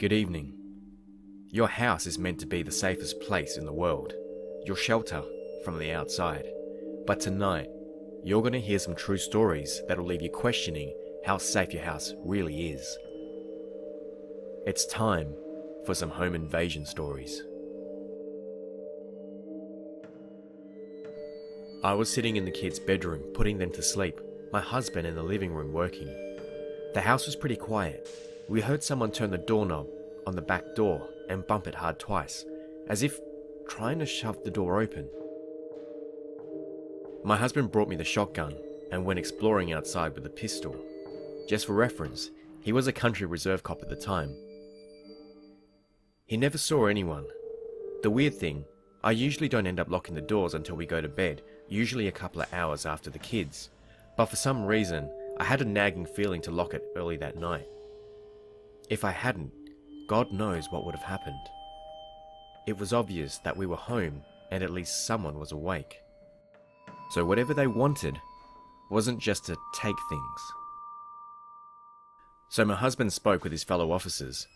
Good evening. Your house is meant to be the safest place in the world, your shelter from the outside. But tonight, you're going to hear some true stories that'll leave you questioning how safe your house really is. It's time for some home invasion stories. I was sitting in the kids' bedroom putting them to sleep, my husband in the living room working. The house was pretty quiet. We heard someone turn the doorknob on the back door and bump it hard twice, as if trying to shove the door open. My husband brought me the shotgun and went exploring outside with a pistol. Just for reference, he was a country reserve cop at the time. He never saw anyone. The weird thing, I usually don't end up locking the doors until we go to bed, usually a couple of hours after the kids. But for some reason, I had a nagging feeling to lock it early that night. If I hadn't, God knows what would have happened. It was obvious that we were home and at least someone was awake. So whatever they wanted wasn't just to take things. So my husband spoke with his fellow officers,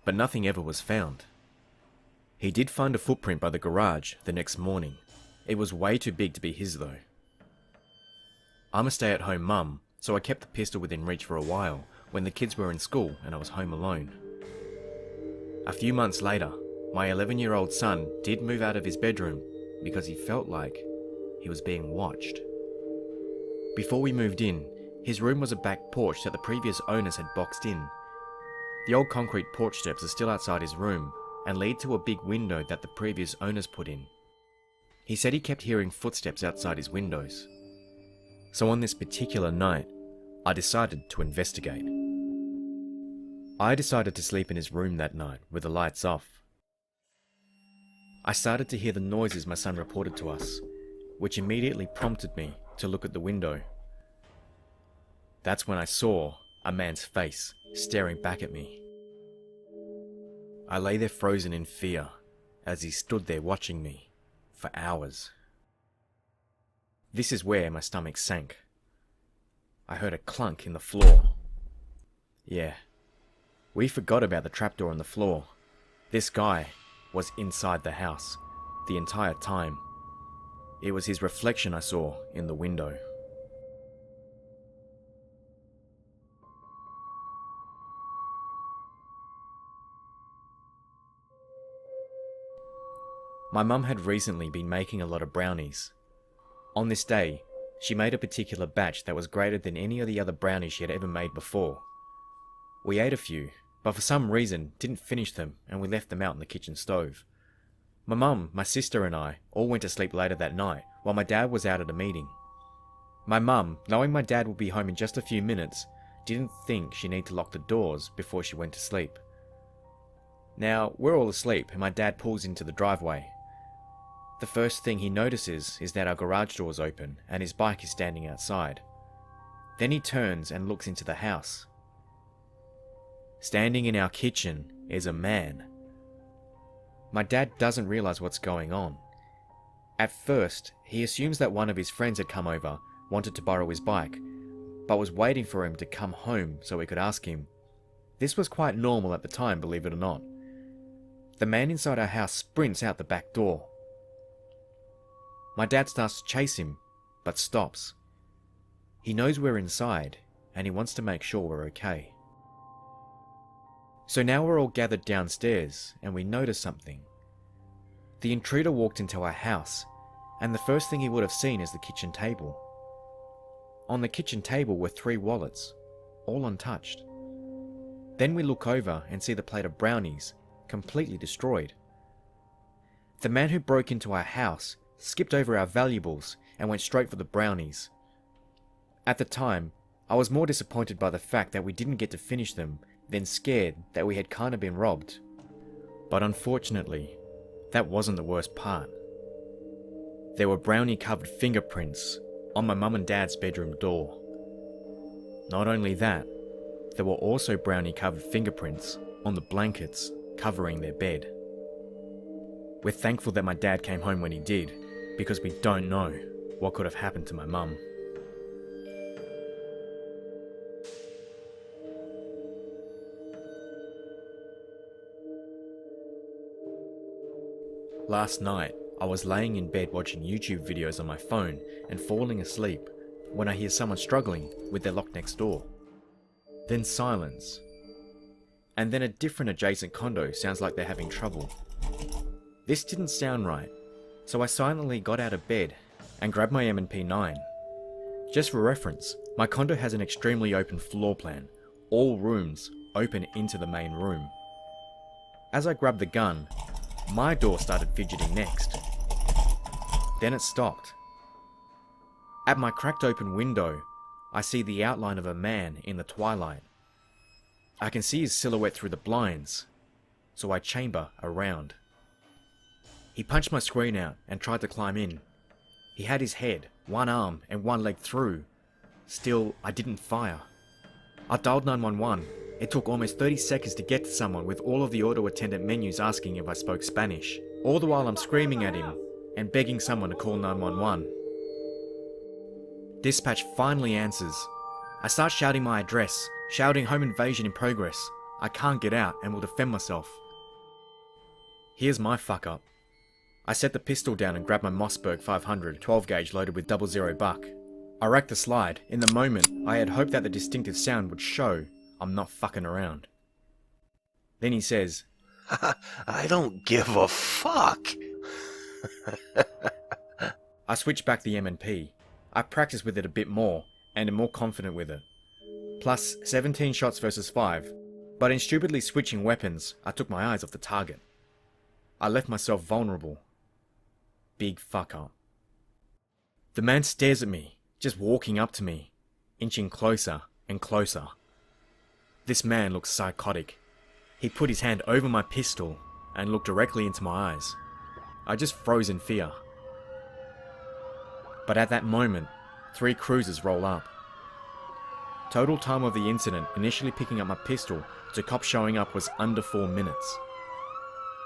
but nothing ever was found. He did find a footprint by the garage the next morning. It was way too big to be his though. I'm a stay-at-home mum, so I kept the pistol within reach for a while when the kids were in school and I was home alone. A few months later, my 11-year-old son did move out of his bedroom because he felt like he was being watched. Before we moved in, his room was a back porch that the previous owners had boxed in. The old concrete porch steps are still outside his room and lead to a big window that the previous owners put in. He said he kept hearing footsteps outside his windows. So on this particular night, I decided to investigate. I decided to sleep in his room that night with the lights off. I started to hear the noises my son reported to us, which immediately prompted me to look at the window. That's when I saw a man's face staring back at me. I lay there frozen in fear as he stood there watching me for hours. This is where my stomach sank. I heard a clunk in the floor. Yeah, we forgot about the trapdoor on the floor. This guy was inside the house the entire time. It was his reflection I saw in the window. My mum had recently been making a lot of brownies. On this day, she made a particular batch that was greater than any of the other brownies she had ever made before. We ate a few, but for some reason didn't finish them and we left them out on the kitchen stove. My mum, my sister and I all went to sleep later that night while my dad was out at a meeting. My mum, knowing my dad would be home in just a few minutes, didn't think she needed to lock the doors before she went to sleep. Now, we're all asleep and my dad pulls into the driveway. The first thing he notices is that our garage door is open and his bike is standing outside. Then he turns and looks into the house. Standing in our kitchen is a man. My dad doesn't realize what's going on. At first, he assumes that one of his friends had come over, wanted to borrow his bike, but was waiting for him to come home so he could ask him. This was quite normal at the time, believe it or not. The man inside our house sprints out the back door. My dad starts to chase him, but stops. He knows we're inside, and he wants to make sure we're okay. So now we're all gathered downstairs, and we notice something. The intruder walked into our house, and the first thing he would have seen is the kitchen table. On the kitchen table were 3 wallets, all untouched. Then we look over and see the plate of brownies, completely destroyed. The man who broke into our house skipped over our valuables and went straight for the brownies. At the time, I was more disappointed by the fact that we didn't get to finish them than scared that we had kind of been robbed. But unfortunately, that wasn't the worst part. There were brownie-covered fingerprints on my mum and dad's bedroom door. Not only that, there were also brownie-covered fingerprints on the blankets covering their bed. We're thankful that my dad came home when he did, because we don't know what could have happened to my mum. Last night, I was laying in bed watching YouTube videos on my phone and falling asleep when I hear someone struggling with their lock next door. Then silence. And then a different adjacent condo sounds like they're having trouble. This didn't sound right, so I silently got out of bed and grabbed my M&P 9. Just for reference, my condo has an extremely open floor plan. All rooms open into the main room. As I grabbed the gun, my door started fidgeting next. Then it stopped. At my cracked open window, I see the outline of a man in the twilight. I can see his silhouette through the blinds, so I chamber around. He punched my screen out and tried to climb in. He had his head, one arm and one leg through. Still, I didn't fire. I dialed 911. It took almost 30 seconds to get to someone with all of the auto attendant menus asking if I spoke Spanish. All the while I'm screaming at him and begging someone to call 911. Dispatch finally answers. I start shouting my address, shouting home invasion in progress. I can't get out and will defend myself. Here's my fuck up. I set the pistol down and grab my Mossberg 500 12 gauge loaded with 00 buck. I racked the slide. In the moment, I had hoped that the distinctive sound would show I'm not fucking around. Then he says, I don't give a fuck. I switch back the M&P. I practice with it a bit more and am more confident with it. Plus 17 shots versus 5, but in stupidly switching weapons, I took my eyes off the target. I left myself vulnerable. Big fuck up. The man stares at me, just walking up to me, inching closer and closer. This man looks psychotic. He put his hand over my pistol and looked directly into my eyes. I just froze in fear. But at that moment, 3 cruisers roll up. Total time of the incident, initially picking up my pistol, to cops showing up was under 4 minutes.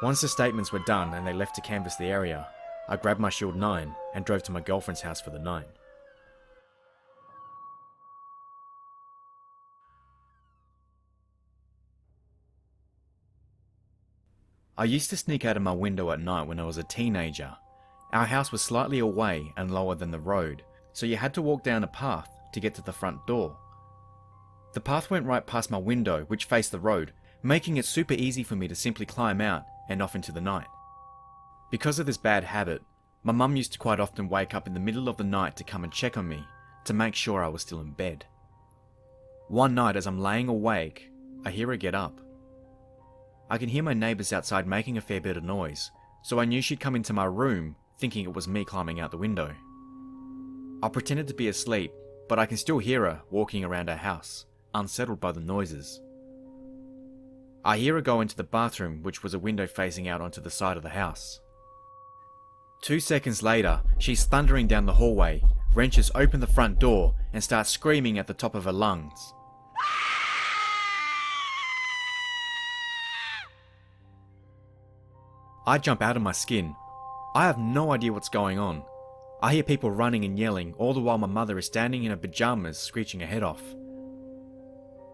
Once the statements were done and they left to canvass the area, I grabbed my Shield 9 and drove to my girlfriend's house for the night. I used to sneak out of my window at night when I was a teenager. Our house was slightly away and lower than the road, so you had to walk down a path to get to the front door. The path went right past my window, which faced the road, making it super easy for me to simply climb out and off into the night. Because of this bad habit, my mum used to quite often wake up in the middle of the night to come and check on me to make sure I was still in bed. One night as I'm laying awake, I hear her get up. I can hear my neighbours outside making a fair bit of noise, so I knew she'd come into my room thinking it was me climbing out the window. I pretended to be asleep, but I can still hear her walking around our house, unsettled by the noises. I hear her go into the bathroom, which was a window facing out onto the side of the house. 2 seconds later, she's thundering down the hallway, wrenches open the front door, and starts screaming at the top of her lungs. I jump out of my skin. I have no idea what's going on. I hear people running and yelling, all the while my mother is standing in her pajamas screeching her head off.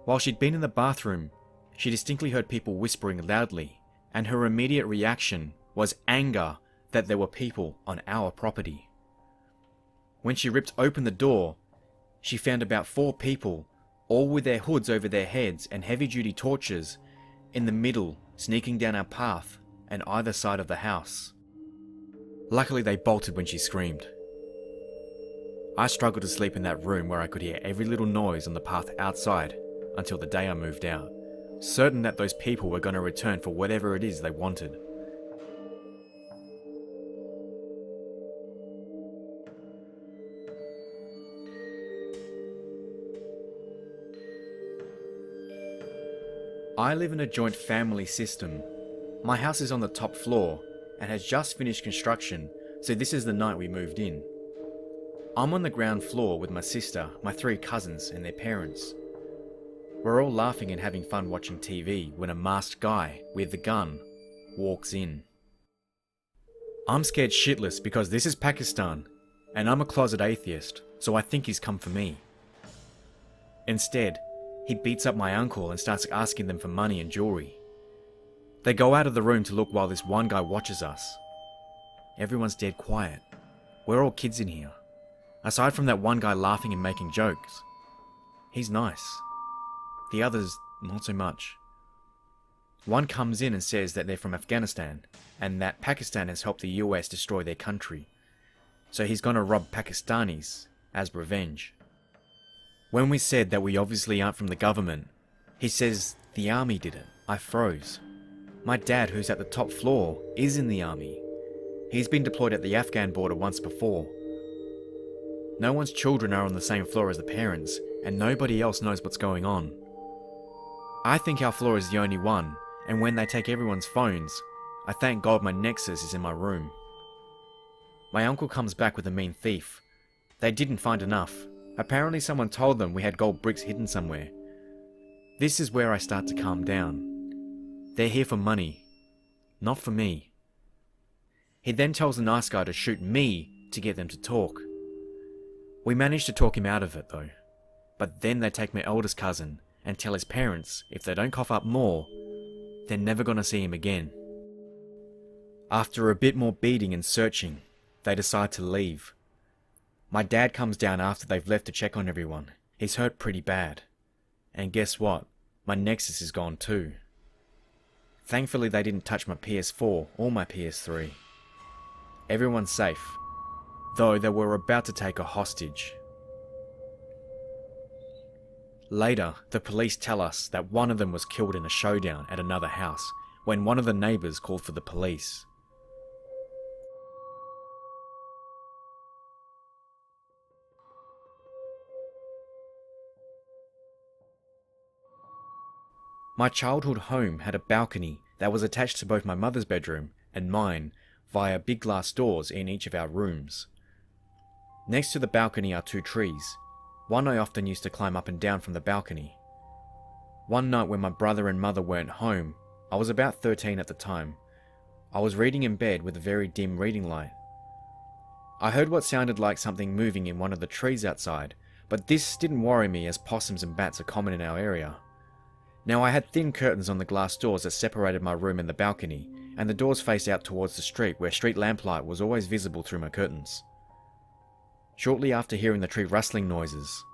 While she'd been in the bathroom, she distinctly heard people whispering loudly, and her immediate reaction was anger that there were people on our property. When she ripped open the door, she found about 4 people, all with their hoods over their heads and heavy-duty torches, in the middle, sneaking down our path and either side of the house. Luckily they bolted when she screamed. I struggled to sleep in that room where I could hear every little noise on the path outside until the day I moved out, certain that those people were going to return for whatever it is they wanted. I live in a joint family system. My house is on the top floor and has just finished construction, so this is the night we moved in. I'm on the ground floor with my sister, my 3 cousins and their parents. We're all laughing and having fun watching TV when a masked guy with a gun walks in. I'm scared shitless because this is Pakistan and I'm a closet atheist, so I think he's come for me. Instead, he beats up my uncle and starts asking them for money and jewelry. They go out of the room to look while this one guy watches us. Everyone's dead quiet. We're all kids in here. Aside from that one guy laughing and making jokes. He's nice. The others, not so much. One comes in and says that they're from Afghanistan, and that Pakistan has helped the US destroy their country. So he's gonna rob Pakistanis as revenge. When we said that we obviously aren't from the government, he says the army did it. I froze. My dad, who's at the top floor, is in the army. He's been deployed at the Afghan border once before. No one's children are on the same floor as the parents, and nobody else knows what's going on. I think our floor is the only one, and when they take everyone's phones, I thank God my Nexus is in my room. My uncle comes back with a mean thief. They didn't find enough. Apparently someone told them we had gold bricks hidden somewhere. This is where I start to calm down. They're here for money, not for me. He then tells the nice guy to shoot me to get them to talk. We manage to talk him out of it though. But then they take my eldest cousin and tell his parents if they don't cough up more, they're never gonna see him again. After a bit more beating and searching, they decide to leave. My dad comes down after they've left to check on everyone. He's hurt pretty bad. And guess what? My Nexus is gone too. Thankfully they didn't touch my PS4 or my PS3. Everyone's safe, though they were about to take a hostage. Later, the police tell us that one of them was killed in a showdown at another house when one of the neighbours called for the police. My childhood home had a balcony that was attached to both my mother's bedroom and mine via big glass doors in each of our rooms. Next to the balcony are two trees. One I often used to climb up and down from the balcony. One night when my brother and mother weren't home, I was about 13 at the time. I was reading in bed with a very dim reading light. I heard what sounded like something moving in one of the trees outside, but this didn't worry me as possums and bats are common in our area. Now I had thin curtains on the glass doors that separated my room and the balcony, and the doors faced out towards the street where street lamplight was always visible through my curtains. Shortly after hearing the tree rustling noises,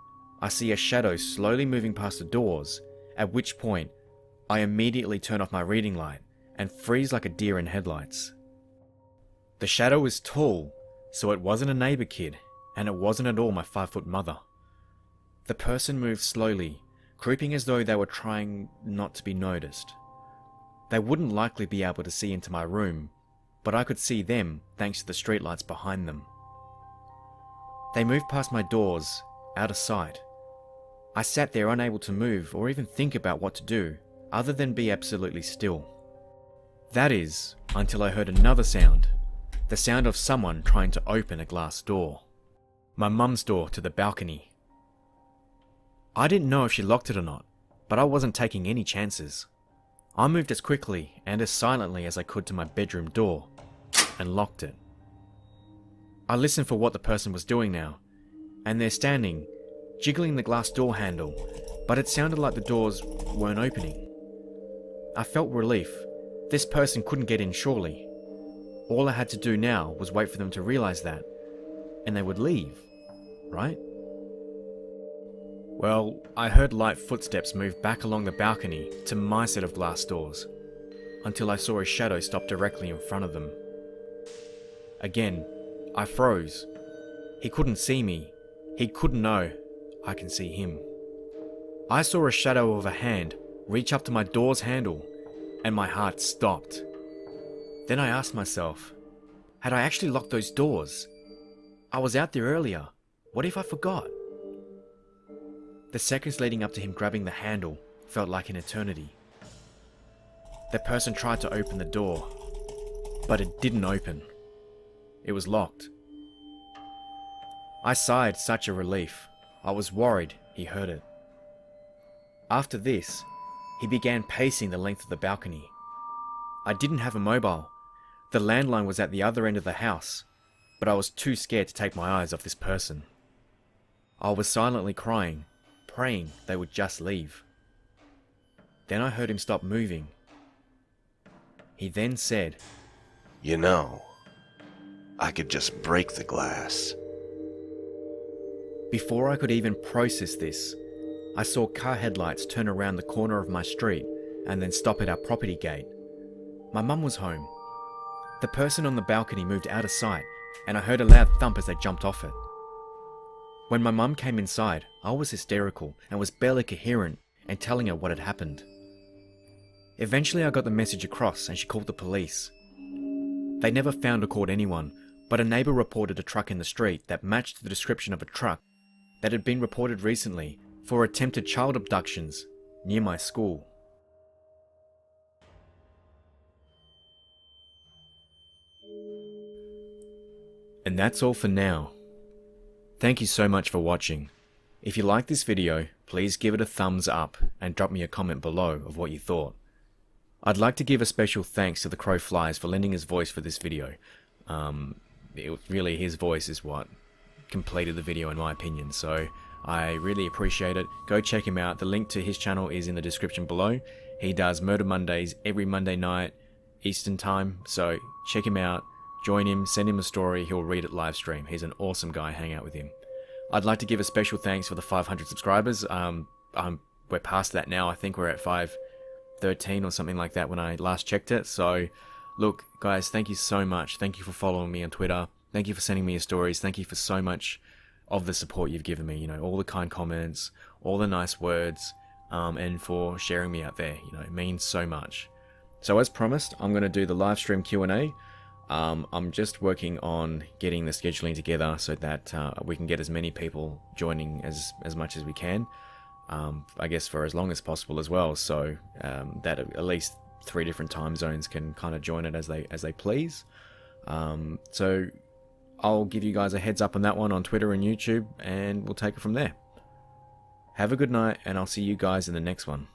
I see a shadow slowly moving past the doors, at which point I immediately turn off my reading light and freeze like a deer in headlights. The shadow was tall, so it wasn't a neighbour kid, and it wasn't at all my 5-foot mother. The person moved slowly, creeping as though they were trying not to be noticed. They wouldn't likely be able to see into my room, but I could see them thanks to the streetlights behind them. They moved past my doors, out of sight. I sat there unable to move or even think about what to do, other than be absolutely still. That is, until I heard another sound, the sound of someone trying to open a glass door. My mum's door to the balcony. I didn't know if she locked it or not, but I wasn't taking any chances. I moved as quickly and as silently as I could to my bedroom door, and locked it. I listened for what the person was doing now, and they're standing, jiggling the glass door handle, but it sounded like the doors weren't opening. I felt relief. This person couldn't get in surely. All I had to do now was wait for them to realize that, and they would leave, right? Well, I heard light footsteps move back along the balcony to my set of glass doors, until I saw a shadow stop directly in front of them. Again, I froze. He couldn't see me. He couldn't know I can see him. I saw a shadow of a hand reach up to my door's handle, and my heart stopped. Then I asked myself, had I actually locked those doors? I was out there earlier. What if I forgot? The seconds leading up to him grabbing the handle felt like an eternity. The person tried to open the door, but it didn't open. It was locked. I sighed such a relief. I was worried he heard it. After this, he began pacing the length of the balcony. I didn't have a mobile. The landline was at the other end of the house, but I was too scared to take my eyes off this person. I was silently crying, praying they would just leave. Then I heard him stop moving. He then said, You know, I could just break the glass. Before I could even process this, I saw car headlights turn around the corner of my street and then stop at our property gate. My mum was home. The person on the balcony moved out of sight, and I heard a loud thump as they jumped off it. When my mum came inside, I was hysterical and was barely coherent and telling her what had happened. Eventually I got the message across and she called the police. They never found or caught anyone, but a neighbour reported a truck in the street that matched the description of a truck that had been reported recently for attempted child abductions near my school. And that's all for now. Thank you so much for watching. If you like this video, please give it a thumbs up and drop me a comment below of what you thought. I'd like to give a special thanks to the Crow Flies for lending his voice for this video. Really his voice is what completed the video in my opinion, so I really appreciate it. Go check him out. The link to his channel is in the description below. He does Murder Mondays every Monday night Eastern time, so check him out. Join him, send him a story, he'll read it live stream. He's an awesome guy, hang out with him. I'd like to give a special thanks for the 500 subscribers. We're past that now. I think we're at 513 or something like that when I last checked it. So, look, guys, thank you so much. Thank you for following me on Twitter. Thank you for sending me your stories. Thank you for so much of the support you've given me. You know, all the kind comments, all the nice words, and for sharing me out there. You know, it means so much. So as promised, I'm going to do the live stream Q&A. I'm just working on getting the scheduling together so that we can get as many people joining as much as we can. I guess for as long as possible as well, so that at least 3 different time zones can kind of join it as they please. So I'll give you guys a heads up on that one on Twitter and YouTube, and we'll take it from there. Have a good night, and I'll see you guys in the next one.